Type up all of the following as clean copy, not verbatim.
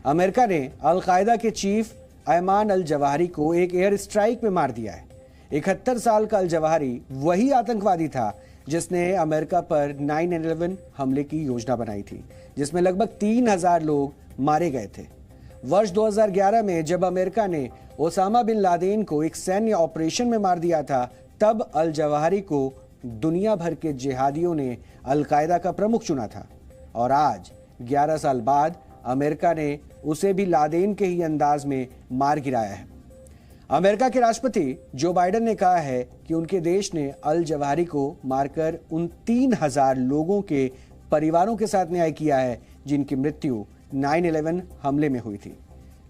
America ने al Qaeda के chief Ayman al Zawahiri को एक एयर स्ट्राइक में मार दिया है। 71 साल का अल जवाहिरी वही आतंकवादी था जिसने अमेरिका पर 9/11 हमले की योजना बनाई थी, जिसमें लगभग 3000 लोग मारे गए थे। वर्ष 2011 में जब अमेरिका ने ओसामा बिन लादेन को एक सैन्य ऑपरेशन में मार दिया था, तब अल जवाहिरी को दुनिया भर के जिहादियों ने अल-कायदा का प्रमुख चुना था। और आज 11 साल बाद अमेरिका ने उसे भी लादेन के ही अंदाज में मार गिराया है। अमेरिका के राष्ट्रपति जो बाइडेन ने कहा है कि उनके देश ने अल जवाहिरी को मारकर उन 3000 लोगों के परिवारों के साथ न्याय किया है जिनकी मृत्यु 9/11 हमले में हुई थी।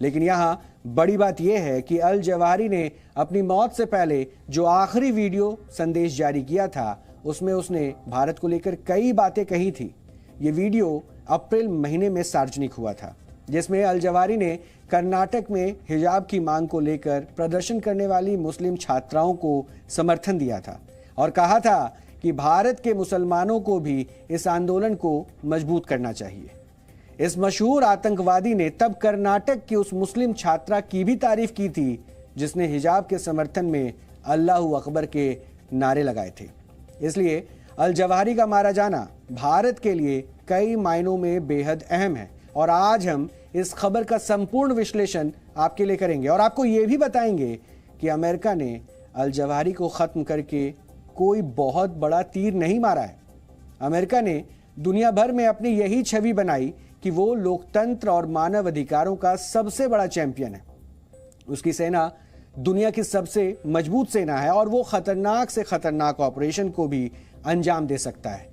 लेकिन यहाँ बड़ी बात यह है कि अल जवाहिरी ने अपनी मौत से पहले जो आखिरी वीडियो संदेश जारी किया था, उसमें उसने भारत को लेकर कई बातें कही थी। ये वीडियो अप्रैल महीने में सार्वजनिक हुआ था, जिसमें अल जवाहिरी ने कर्नाटक में हिजाब की मांग को लेकर प्रदर्शन करने वाली मुस्लिम छात्राओं को समर्थन दिया था और कहा था कि भारत के मुसलमानों को भी इस आंदोलन को मजबूत करना चाहिए। इस मशहूर आतंकवादी ने तब कर्नाटक की उस मुस्लिम छात्रा की भी तारीफ की थी जिसने हिजाब के समर्थन में अल्लाहू अकबर के नारे लगाए थे। इसलिए अल जवाहिरी का मारा जाना भारत के लिए कई मायनों में बेहद अहम है और आज हम इस खबर का संपूर्ण विश्लेषण आपके लिए करेंगे और आपको ये भी बताएंगे कि अमेरिका ने अल जवाहिरी को खत्म करके कोई बहुत बड़ा तीर नहीं मारा है। अमेरिका ने दुनिया भर में अपनी यही छवि बनाई कि वो लोकतंत्र और मानव अधिकारों का सबसे बड़ा चैंपियन है। उसकी सेना दुनिया की सबसे मजबूत सेना है और वो खतरनाक से खतरनाक ऑपरेशन को भी अंजाम दे सकता है।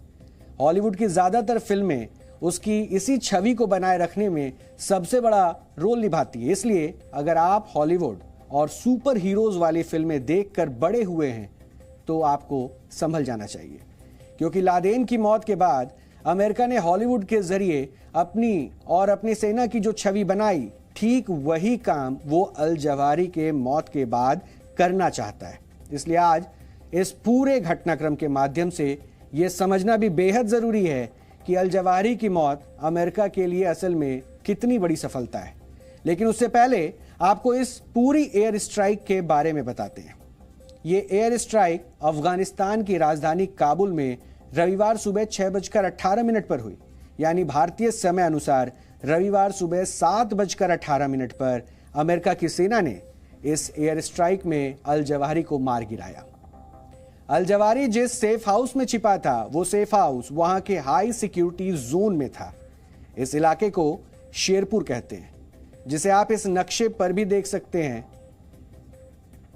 हॉलीवुड की ज्यादातर फिल्में उसकी इसी छवि को बनाए रखने में सबसे बड़ा रोल निभाती है। इसलिए अगर आप हॉलीवुड और सुपर हीरोज वाली फिल्में देखकर बड़े हुए हैं तो आपको संभल जाना चाहिए, क्योंकि लादेन की मौत के बाद अमेरिका ने हॉलीवुड के जरिए अपनी और अपनी सेना की जो छवि बनाई, ठीक वही काम वो अल जवाहिरी के मौत के बाद करना चाहता है। इसलिए आज इस पूरे घटनाक्रम के माध्यम से ये समझना भी बेहद जरूरी है कि अल जवाहिरी की मौत अमेरिका के लिए असल में कितनी बड़ी सफलता है। लेकिन उससे पहले आपको इस पूरी एयर स्ट्राइक के बारे में बताते हैं। ये एयर स्ट्राइक अफगानिस्तान की राजधानी काबुल में रविवार सुबह 6:18 पर हुई, यानी भारतीय समय अनुसार रविवार सुबह 7:18 पर अमेरिका की सेना ने इस एयर स्ट्राइक में अल जवाहिरी को मार गिराया। अल जवाहिरी जिस सेफ हाउस में छिपा था, वो सेफ हाउस वहां के हाई सिक्योरिटी जोन में था। इस इलाके को शेरपुर कहते हैं, जिसे आप इस नक्शे पर भी देख सकते हैं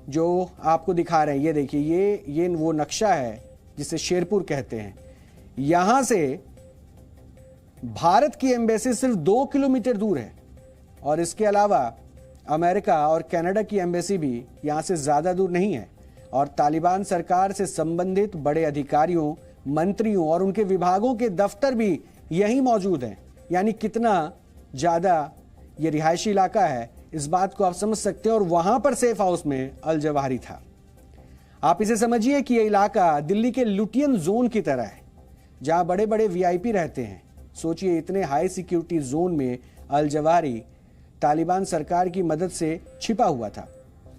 जो आपको दिखा रहे हैं। ये देखिए, ये वो नक्शा है जिसे शेरपुर कहते हैं। यहां से भारत की एम्बेसी सिर्फ 2 किलोमीटर दूर है और इसके अलावा अमेरिका और कनाडा की एम्बेसी भी यहां से ज्यादा दूर नहीं है और तालिबान सरकार से संबंधित बड़े अधिकारियों, मंत्रियों और उनके विभागों के दफ्तर भी यहीं मौजूद हैं। यानी कितना ज्यादा ये रिहायशी इलाका है, इस बात को आप समझ सकते हैं। और वहां पर सेफ हाउस में अल जवाहिरी था। आप इसे समझिए कि यह इलाका दिल्ली के लुटियन जोन की तरह है, जहां बड़े बड़े वीआईपी रहते हैं। सोचिए, इतने हाई सिक्योरिटी जोन में अल जवाहिरी तालिबान सरकार की मदद से छिपा हुआ था।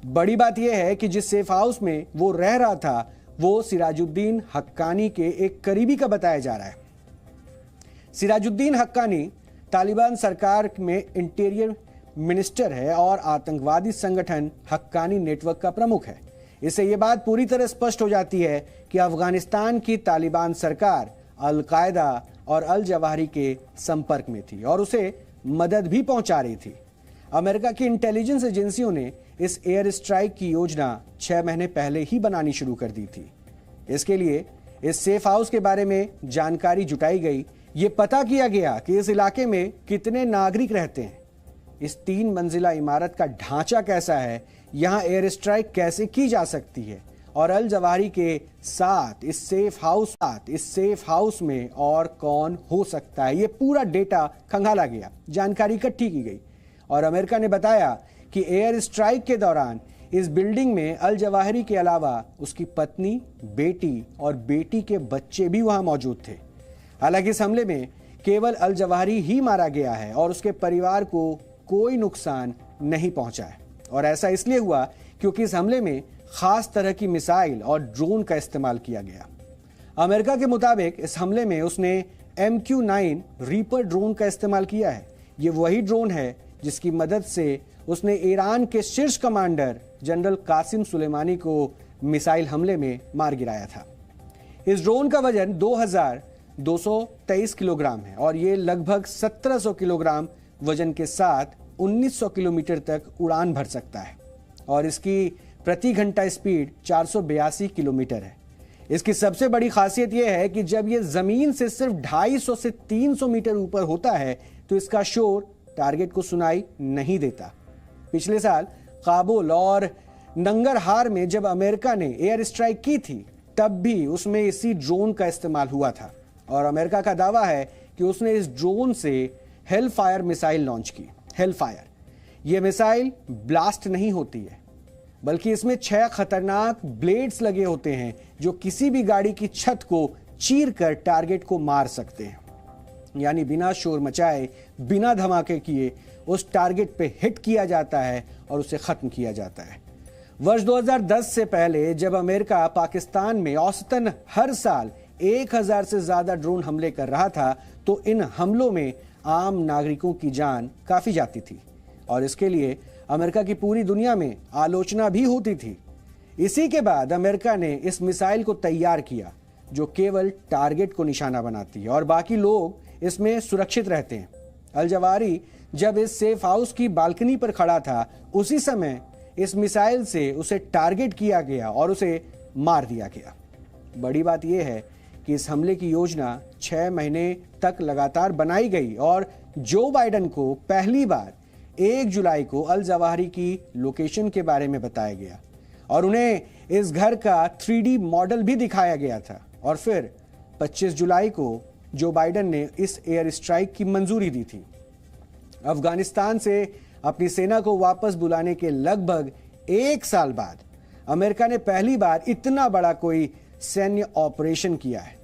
बड़ी बात यह है कि जिस सेफ हाउस में वो रह रहा था, वो सिराजुद्दीन हक्कानी के एक करीबी का बताया जा रहा है। सिराजुद्दीन हक्कानी तालिबान सरकार में इंटीरियर मिनिस्टर है और आतंकवादी संगठन हक्कानी नेटवर्क का प्रमुख है। इससे यह बात पूरी तरह स्पष्ट हो जाती है कि अफगानिस्तान की तालिबान सरकार अल-कायदा और अल जवाहिरी के संपर्क में थी और उसे मदद भी पहुंचा रही थी। अमेरिका की इंटेलिजेंस एजेंसियों ने इस एयर स्ट्राइक की योजना 6 महीने पहले ही बनानी शुरू कर दी थी। इसके लिए इस सेफ हाउस के बारे में जानकारी जुटाई गई। ये पता किया गया कि इस इलाके में कितने नागरिक रहते हैं, इस 3 मंजिला इमारत का ढांचा कैसा है, यहाँ एयर स्ट्राइक कैसे की जा सकती है और अल जवाहिरी के साथ इस सेफ हाउस में और कौन हो सकता है। ये पूरा डेटा खंगाला गया, जानकारी इकट्ठी की गई और अमेरिका ने बताया कि एयर स्ट्राइक के दौरान इस बिल्डिंग में अल जवाहिरी के अलावा उसकी पत्नी, बेटी और बेटी के बच्चे भी वहां मौजूद थे। हालांकि इस हमले में केवल अल जवाहिरी ही मारा गया है और उसके परिवार को कोई नुकसान नहीं पहुंचा है। और ऐसा इसलिए हुआ क्योंकि इस हमले में खास तरह की मिसाइल और ड्रोन का इस्तेमाल किया गया। अमेरिका के मुताबिक इस हमले में उसने MQ-9 रीपर ड्रोन का इस्तेमाल किया है। ये वही ड्रोन है जिसकी मदद से उसने ईरान के शीर्ष कमांडर जनरल कासिम सुलेमानी को मिसाइल हमले में मार गिराया था। इस ड्रोन का वजन 2223 किलोग्राम है और ये लगभग 1700 किलोग्राम वजन के साथ 1900 किलोमीटर तक उड़ान भर सकता है और इसकी प्रति घंटा स्पीड 482 किलोमीटर है। इसकी सबसे बड़ी खासियत यह है कि जब यह जमीन से सिर्फ 250 से 300 मीटर ऊपर होता है तो इसका शोर टारगेट को सुनाई नहीं देता। पिछले साल काबुल और नंगरहार में जब अमेरिका ने एयर स्ट्राइक की थी तब भी उसमें इसी ड्रोन का इस्तेमाल हुआ था और अमेरिका का दावा है कि उसने इस ड्रोन से हेलफायर मिसाइल लॉन्च की। हेलफायर यह मिसाइल ब्लास्ट नहीं होती है बल्कि इसमें 6 खतरनाक ब्लेड्स लगे होते हैं जो किसी भी गाड़ी की छत को चीर कर टारगेट को मार सकते हैं। यानी बिना शोर मचाए, बिना धमाके किए उस टारगेट पे हिट किया जाता है और उसे खत्म किया जाता है। वर्ष 2010 से पहले जब अमेरिका पाकिस्तान में औसतन हर साल 1000 से ज्यादा ड्रोन हमले कर रहा था तो इन हमलों में आम नागरिकों की जान काफी जाती थी और इसके लिए अमेरिका की पूरी दुनिया में आलोचना भी होती थी। इसी के बाद अमेरिका ने इस मिसाइल को तैयार किया जो केवल टारगेट को निशाना बनाती है और बाकी लोग इसमें सुरक्षित रहते हैं। अल जवाहिरी जब इस सेफ हाउस की बालकनी पर खड़ा था उसी समय इस मिसाइल से उसे टारगेट किया गया और उसे मार दिया गया। बड़ी बात यह है कि इस हमले की योजना 6 महीने तक लगातार बनाई गई और जो बाइडेन को पहली बार 1 जुलाई को अल जवाहिरी की लोकेशन के बारे में बताया गया और उन्हें इस घर का 3D मॉडल भी दिखाया गया था और फिर 25 जुलाई को जो बाइडेन ने इस एयर स्ट्राइक की मंजूरी दी थी। अफगानिस्तान से अपनी सेना को वापस बुलाने के लगभग 1 साल बाद अमेरिका ने पहली बार इतना बड़ा कोई सैन्य ऑपरेशन किया है।